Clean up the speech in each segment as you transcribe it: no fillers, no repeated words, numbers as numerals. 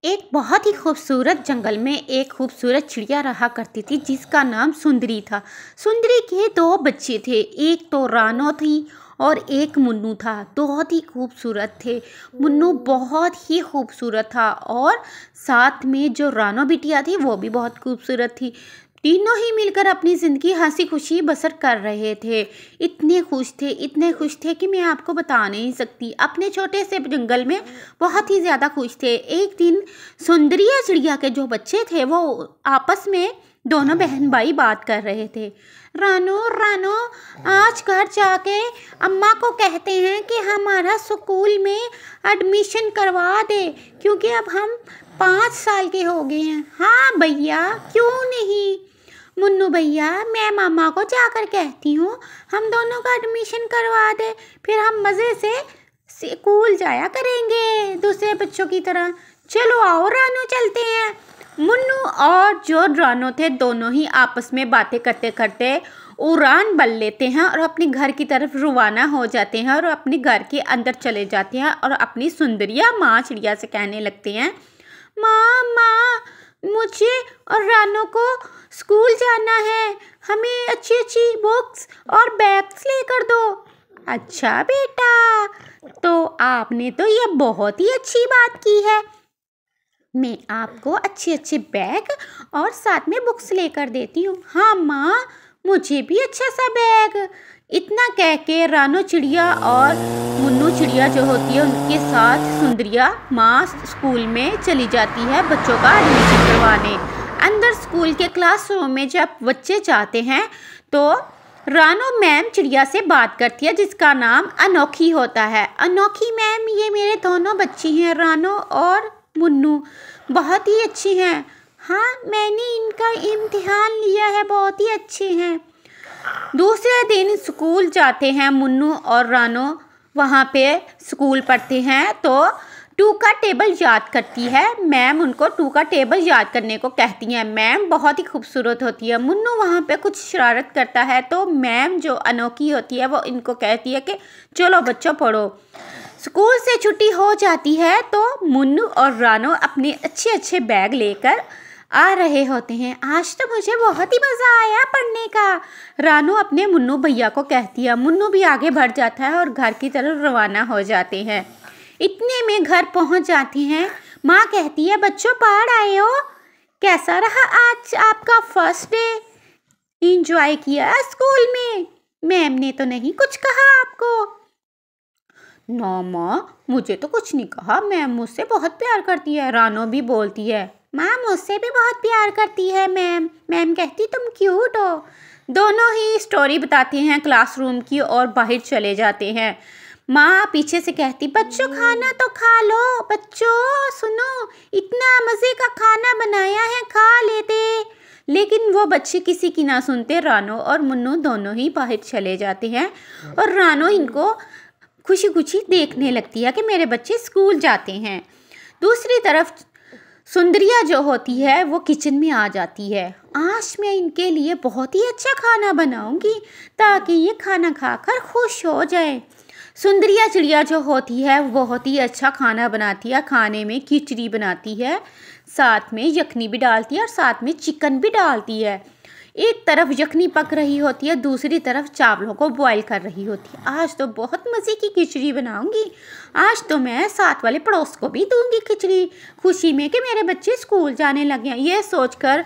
एक बहुत ही खूबसूरत जंगल में एक खूबसूरत चिड़िया रहा करती थी जिसका नाम सुंदरी था। सुंदरी के दो बच्चे थे, एक तो रानो थी और एक मुन्नू था। बहुत ही खूबसूरत थे। मुन्नू बहुत ही खूबसूरत था और साथ में जो रानो बिटिया थी वो भी बहुत खूबसूरत थी। तीनों ही मिलकर अपनी ज़िंदगी हंसी खुशी बसर कर रहे थे। इतने खुश थे कि मैं आपको बता नहीं सकती। अपने छोटे से जंगल में बहुत ही ज़्यादा खुश थे। एक दिन सुंदरिया चिड़िया के जो बच्चे थे वो आपस में दोनों बहन भाई बात कर रहे थे। रानो रानो, आज घर जाके अम्मा को कहते हैं कि हमारा स्कूल में एडमिशन करवा दे, क्योंकि अब हम 5 साल के हो गए हैं। हाँ भैया, क्यों नहीं। मुन्नू भैया, मैं मामा को जाकर कहती हूँ हम दोनों का एडमिशन करवा दे, फिर हम मज़े से स्कूल जाया करेंगे दूसरे बच्चों की तरह। चलो आओ रानो, चलते हैं। मुन्नू और जो रानो थे दोनों ही आपस में बातें करते करते उड़ान बल लेते हैं और अपने घर की तरफ रवाना हो जाते हैं और अपने घर के अंदर चले जाते हैं और अपनी सुंदरिया माँ चिड़िया से कहने लगते हैं, माँ माँ, मुझे और रानो को स्कूल जाना है, हमें अच्छी अच्छी बुक्स और बैग्स लेकर दो। अच्छा बेटा, तो आपने तो ये बहुत ही अच्छी बात की है। मैं आपको अच्छे अच्छे बैग और साथ में बुक्स लेकर देती हूँ। हाँ माँ, मुझे भी अच्छा सा बैग। इतना कह के रानो चिड़िया और मुन्नू चिड़िया जो होती है उनके साथ सुंदरिया माँ स्कूल में चली जाती है बच्चों का एडमिशन करवाने। अंदर स्कूल के क्लासरूम में जब बच्चे जाते हैं तो रानो मैम चिड़िया से बात करती है जिसका नाम अनोखी होता है। अनोखी मैम, ये मेरे दोनों बच्ची हैं, रानो और मुन्नू, बहुत ही अच्छी हैं। हाँ, मैंने इनका इम्तिहान लिया है, बहुत ही अच्छे हैं। दूसरे दिन स्कूल जाते हैं मुन्नू और रानो, वहाँ पे स्कूल पढ़ते हैं तो 2 का टेबल याद करती है मैम। उनको 2 का टेबल याद करने को कहती हैं। मैम बहुत ही खूबसूरत होती है। मुन्नू वहाँ पे कुछ शरारत करता है तो मैम जो अनोखी होती है वो इनको कहती है कि चलो बच्चों पढ़ो। स्कूल से छुट्टी हो जाती है तो मुन्नू और रानो अपने अच्छे अच्छे बैग लेकर आ रहे होते हैं। आज तो मुझे बहुत ही मज़ा आया पढ़ने का, रानो अपने मुन्नू भैया को कहती है। मुन्नू भी आगे बढ़ जाता है और घर की तरफ रवाना हो जाते हैं। इतने में घर पहुंच जाती हैं। माँ कहती है, बच्चों पढ़ आए हो, कैसा रहा आज आपका फर्स्ट डे? इंजॉय किया स्कूल में? मैम ने तो नहीं कुछ कहा आपको? ना माँ, मुझे तो कुछ नहीं कहा, मैम मुझसे बहुत प्यार करती है। रानो भी बोलती है, माँ मुझसे भी बहुत प्यार करती है मैम। मैम कहती तुम क्यूट हो। दोनों ही स्टोरी बताते हैं क्लासरूम की और बाहर चले जाते हैं। माँ पीछे से कहती, बच्चों खाना तो खा लो, बच्चों सुनो, इतना मज़े का खाना बनाया है, खा लेते। लेकिन वो बच्चे किसी की ना सुनते। रानो और मुन्नू दोनों ही बाहर चले जाते हैं और रानो इनको खुशी खुशी देखने लगती है कि मेरे बच्चे स्कूल जाते हैं। दूसरी तरफ सुंदरिया जो होती है वो किचन में आ जाती है। आज मैं इनके लिए बहुत ही अच्छा खाना बनाऊंगी ताकि ये खाना खाकर खुश हो जाए। सुंदरिया चिड़िया जो होती है वो बहुत ही अच्छा खाना बनाती है। खाने में खिचड़ी बनाती है, साथ में यखनी भी डालती है और साथ में चिकन भी डालती है। एक तरफ यखनी पक रही होती है, दूसरी तरफ चावलों को बॉईल कर रही होती है। आज तो बहुत मज़े की खिचड़ी बनाऊंगी, आज तो मैं साथ वाले पड़ोस को भी दूंगी खिचड़ी, खुशी में कि मेरे बच्चे स्कूल जाने लगे हैं। ये सोचकर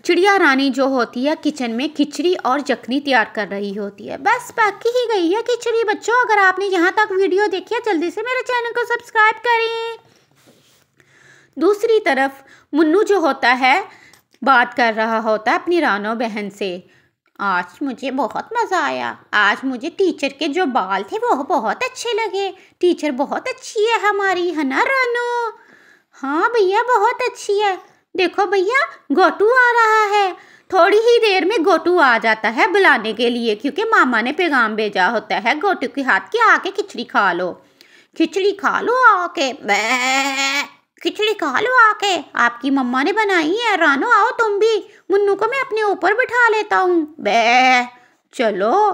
चिड़िया रानी जो होती है किचन में खिचड़ी और यखनी तैयार कर रही होती है। बस पक ही गई है खिचड़ी। बच्चों, अगर आपने यहाँ तक वीडियो देखी है जल्दी से मेरे चैनल को सब्सक्राइब करें। दूसरी तरफ मुन्नू जो होता है बात कर रहा होता है अपनी रानो बहन से। आज मुझे बहुत मज़ा आया, आज मुझे टीचर के जो बाल थे वो बहुत अच्छे लगे। टीचर बहुत अच्छी है हमारी, है ना रानो? हाँ भैया, बहुत अच्छी है। देखो भैया, गोटू आ रहा है। थोड़ी ही देर में गोटू आ जाता है बुलाने के लिए, क्योंकि मामा ने पैगाम भेजा होता है गोटू के हाथ के, आके खिचड़ी खा लो, खिचड़ी खा लो आके, खिचड़ी खा लो आके, आपकी मम्मा ने बनाई है। रानो आओ तुम भी, मुन्नू को मैं अपने ऊपर बिठा लेता हूँ। बे चलो,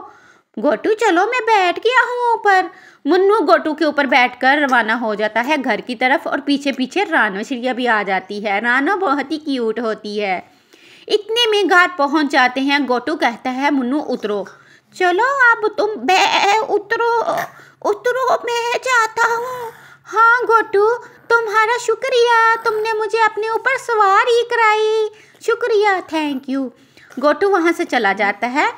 गोटू चलो मैं बैठ गया हूँ ऊपर। मुन्नू गोटू के ऊपर बैठकर रवाना हो जाता है घर की तरफ और पीछे पीछे रानो चिड़िया भी आ जाती है। रानो बहुत ही क्यूट होती है। इतने में घर पहुँच जाते हैं। गोटू कहता है मुन्नू उतरो। चलो अब तुम उतरो उतरो, मैं जाता हूँ। हाँ गोटू, तुम्हारा शुक्रिया, तुमने मुझे अपने ऊपर सवारी कराई, शुक्रिया, थैंक यू। गोटू वहाँ से चला जाता है।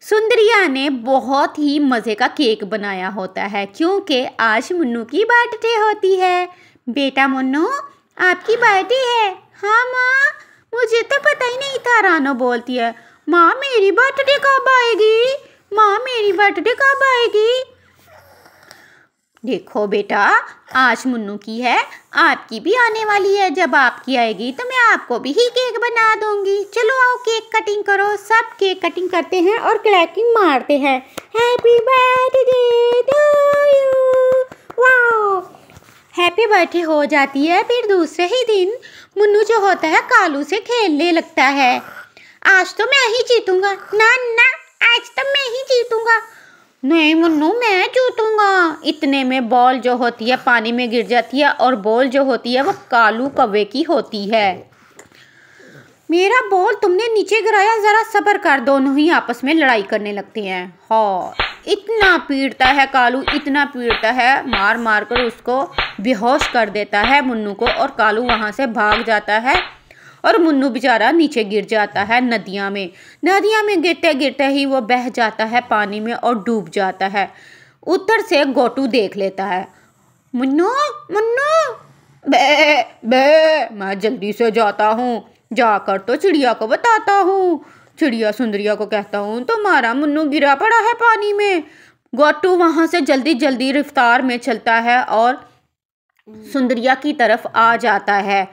सुंदरिया ने बहुत ही मज़े का केक बनाया होता है क्योंकि आज मुन्नू की बर्थडे होती है। बेटा मुन्नू, आपकी बर्थडे है? हाँ माँ, मुझे तो पता ही नहीं था। रानो बोलती है, माँ मेरी बर्थडे कब आएगी? माँ मेरी बर्थडे कब आएगी? देखो बेटा, आज मुन्नू की है, आपकी भी आने वाली है। जब आपकी आएगी तो मैं आपको भी ही केक बना दूंगी। चलो आओ केक कटिंग करो। सब केक कटिंग करते हैं और क्रैकिंग मारते हैं। Happy birthday to you. Wow, happy birthday हो जाती है। फिर दूसरे ही दिन मुन्नू जो होता है कालू से खेलने लगता है। आज तो मैं ही जीतूंगा। ना ना, आज तो मैं ही जीतूंगा। नहीं मुन्नू, मैं जीतूंगा। इतने में बॉल जो होती है पानी में गिर जाती है और बॉल जो होती है वो कालू कौवे की होती है। मेरा बॉल तुमने नीचे गिराया, ज़रा सब्र कर। दोनों ही आपस में लड़ाई करने लगते हैं। हाँ, इतना पीटता है कालू, इतना पीटता है, मार मार कर उसको बेहोश कर देता है मुन्नू को। और कालू वहाँ से भाग जाता है और मुन्नू बेचारा नीचे गिर जाता है नदियाँ में। नदियाँ में गिरते गिरते ही वो बह जाता है पानी में और डूब जाता है। उधर से गोटू देख लेता है। मुन्नू मुन्नू, बे बे, मैं जल्दी से जाता हूँ, जाकर तो चिड़िया को बताता हूँ। चिड़िया सुंदरिया को कहता हूँ तुम्हारा मुन्नू गिरा पड़ा है पानी में। गोटू वहाँ से जल्दी जल्दी रफ्तार में चलता है और सुंदरिया की तरफ आ जाता है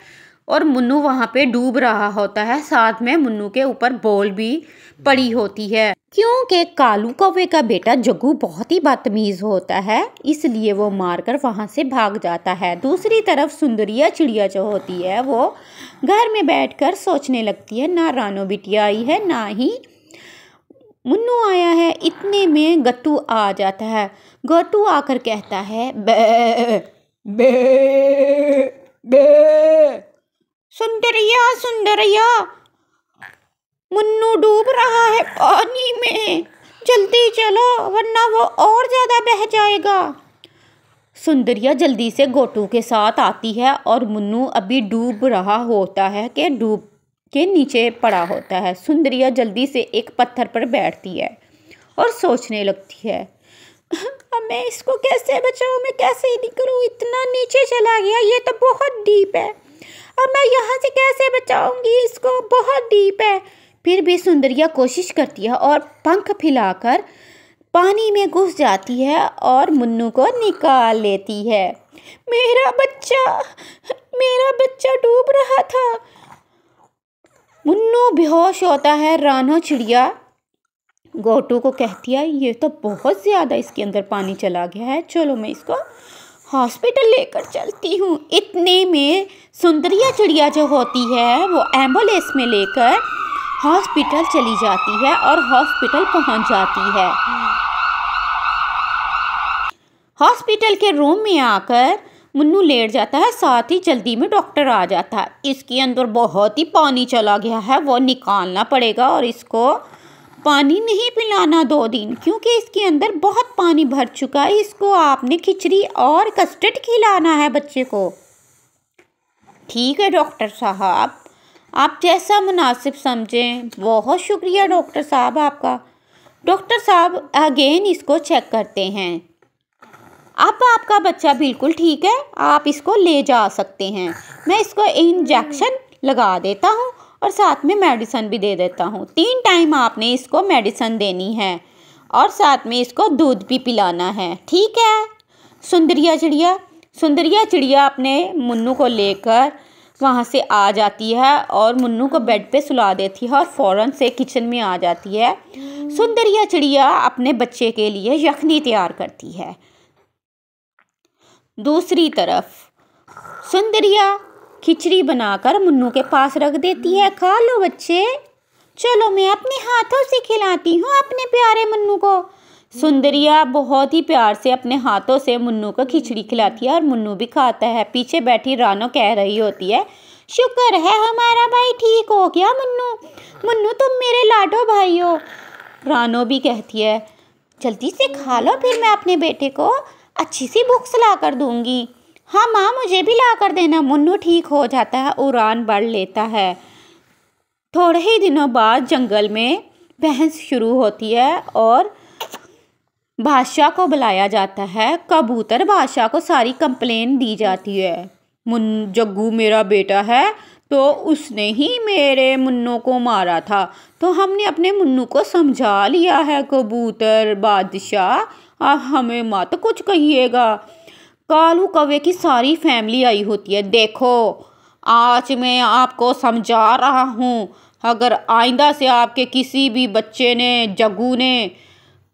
और मुन्नू वहाँ पे डूब रहा होता है। साथ में मुन्नू के ऊपर बॉल भी पड़ी होती है। क्योंकि कालू कौवे का बेटा जग्गू बहुत ही बदतमीज होता है, इसलिए वो मारकर वहाँ से भाग जाता है। दूसरी तरफ सुंदरिया चिड़िया जो होती है वो घर में बैठकर सोचने लगती है। ना रानो बिटिया आई है, ना ही मुन्नू आया है। इतने में गट्टू आ जाता है। गट्टू आकर कहता है, बे बे बे। सुंदरिया सुंदरिया, मुन्नू डूब रहा है पानी में, जल्दी चलो वरना वो और ज़्यादा बह जाएगा। सुंदरिया जल्दी से गोटू के साथ आती है और मुन्नू अभी डूब रहा होता है कि डूब के नीचे पड़ा होता है। सुंदरिया जल्दी से एक पत्थर पर बैठती है और सोचने लगती है, अब मैं इसको कैसे बचाऊँ, मैं कैसे निकलूँ, इतना नीचे चला गया, ये तो बहुत डीप है। अब मैं यहाँ से कैसे बचाऊंगी इसको, बहुत डीप है। फिर भी सुंदरिया कोशिश करती है और पंख फैलाकर पानी में घुस जाती है और मुन्नू को निकाल लेती है। मेरा बच्चा डूब रहा था। मुन्नू बेहोश होता है। रानो चिड़िया गोटू को कहती है, ये तो बहुत ज़्यादा इसके अंदर पानी चला गया है, चलो मैं इसको हॉस्पिटल लेकर चलती हूँ। इतने में सुंदरिया चिड़िया जो होती है वो एम्बुलेंस में लेकर हॉस्पिटल चली जाती है और हॉस्पिटल पहुँच जाती है। हॉस्पिटल के रूम में आकर मुन्नू लेट जाता है। साथ ही जल्दी में डॉक्टर आ जाता है। इसके अंदर बहुत ही पानी चला गया है, वो निकालना पड़ेगा और इसको पानी नहीं पिलाना 2 दिन, क्योंकि इसके अंदर बहुत पानी भर चुका है। इसको आपने खिचड़ी और कस्टर्ड खिलाना है बच्चे को। ठीक है डॉक्टर साहब, आप जैसा मुनासिब समझें। बहुत शुक्रिया डॉक्टर साहब आपका। डॉक्टर साहब अगेन इसको चेक करते हैं। अब आपका बच्चा बिल्कुल ठीक है, आप इसको ले जा सकते हैं। मैं इसको इंजेक्शन लगा देता हूँ और साथ में मेडिसिन भी दे देता हूँ। 3 टाइम आपने इसको मेडिसिन देनी है और साथ में इसको दूध भी पिलाना है, ठीक है। सुंदरिया चिड़िया अपने मुन्नू को लेकर वहाँ से आ जाती है और मुन्नू को बेड पे सुला देती है और फ़ौरन से किचन में आ जाती है। सुंदरिया चिड़िया अपने बच्चे के लिए यखनी तैयार करती है। दूसरी तरफ सुंदरिया खिचड़ी बनाकर मुन्नू के पास रख देती है। खा लो बच्चे, चलो मैं अपने हाथों से खिलाती हूँ अपने प्यारे मुन्नू को। सुंदरिया बहुत ही प्यार से अपने हाथों से मुन्नू को खिचड़ी खिलाती है और मुन्नू भी खाता है। पीछे बैठी रानो कह रही होती है, शुक्र है हमारा भाई ठीक हो गया मुन्नू। मुन्नू तुम मेरे लाडो भाई हो। रानो भी कहती है, जल्दी से खा लो फिर मैं अपने बेटे को अच्छी सी बुक्स ला कर दूंगी। हाँ माँ मुझे भी ला कर देना। मुन्नू ठीक हो जाता है, उड़ान बढ़ लेता है। थोड़े ही दिनों बाद जंगल में बहस शुरू होती है और बादशाह को बुलाया जाता है। कबूतर बादशाह को सारी कंप्लेन दी जाती है। जग्गू मेरा बेटा है तो उसने ही मेरे मुन्नू को मारा था, तो हमने अपने मुन्नू को समझा लिया है। कबूतर बादशाह आप हमें मत कुछ कहिएगा। कालू कौवे की सारी फैमिली आई होती है। देखो आज मैं आपको समझा रहा हूँ, अगर आइंदा से आपके किसी भी बच्चे ने जग्गू ने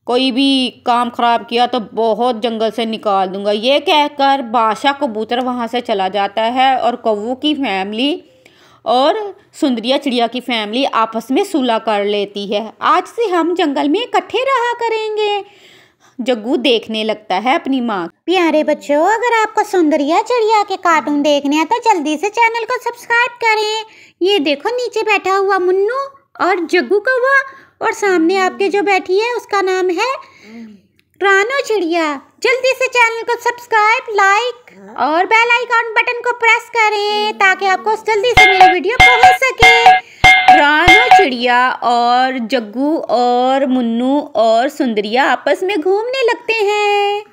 कोई भी काम खराब किया तो बहुत जंगल से निकाल दूंगा। ये कहकर बादशाह कबूतर वहाँ से चला जाता है और कौवों की फैमिली और सुंदरिया चिड़िया की फैमिली आपस में सुलह कर लेती है। आज से हम जंगल में इकट्ठे रहा करेंगे। जग्गू देखने लगता है अपनी माँ। प्यारे बच्चों, अगर आपको सुंदरिया चिड़िया के कार्टून देखने हैं तो जल्दी से चैनल को सब्सक्राइब करें। ये देखो नीचे बैठा हुआ मुन्नू और जग्गू कौवा, और सामने आपके जो बैठी है उसका नाम है रानो चिड़िया। जल्दी से चैनल को सब्सक्राइब, लाइक और बेल आइकन बटन को प्रेस करें ताकि आपको जल्दी से मेरी वीडियो पहुंच सके। रानो चिड़िया और जग्गू और मुन्नू और सुंदरिया आपस में घूमने लगते हैं।